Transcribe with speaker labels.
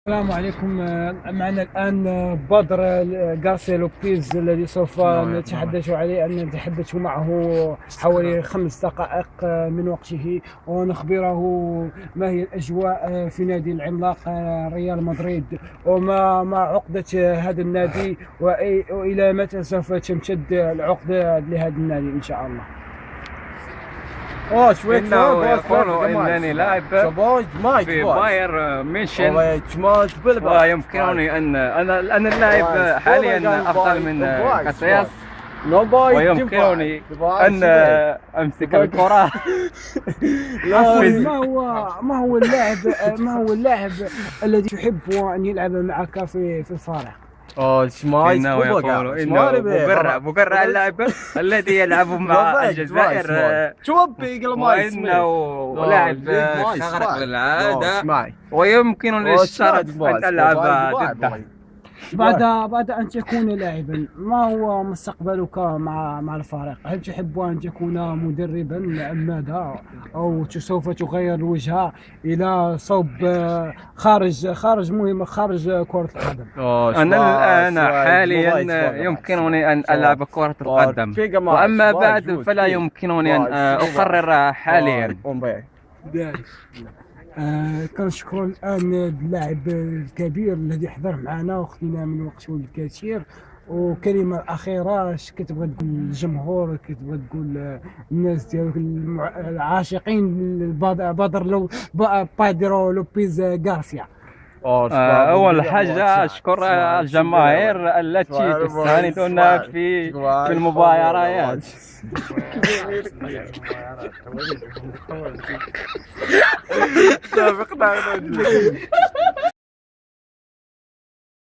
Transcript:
Speaker 1: السلام عليكم. معنا الآن بدر غارسيا لوبيز الذي سوف نتحدث عليه. أن نتحدث معه حوالي 5 دقائق من وقته ونخبره ما هي الأجواء في نادي العملاق ريال مدريد، وما عقدة هذا النادي، وإلى متى سوف تمتد العقدة لهذا النادي إن شاء الله.
Speaker 2: إنه يقول إنني لاعب في باير ميونشن، ويمكنني أن اللاعب حاليا أفضل من كاسياس، ويمكنني أن أمسك الكرة.
Speaker 1: ما هو اللاعب الذي تحب أن يلعب معك في الفريق؟
Speaker 2: إنه يقول إنه بقرع اللاعب الذي يلعب مع الجزائر، وإنه لاعب خارق للعادة، ويمكنني الشرف أن ألعب ضده.
Speaker 1: بعد أن تكون لاعبا، ما هو مستقبلك مع الفريق؟ هل تحب أن تكون مدربا أم ماذا؟ أو سوف تغير الوجهة إلى صوب خارج مهم، خارج كرة القدم؟
Speaker 2: أنا حاليا يمكنني أن ألعب كرة القدم، وأما بعد فلا يمكنني أن أقرر حاليا.
Speaker 1: كنشكر الآن اللاعب الكبير الذي حضر معنا وخذنا من وقته الكثير. وكلمة أخيرة كتبغى تقول للجمهور، كتبغى تقول الناس ديالك العاشقين بدر بادرو لوبيز غارسيا؟
Speaker 2: أول حاجة أشكر الجماهير التي تساندنا في المباريات.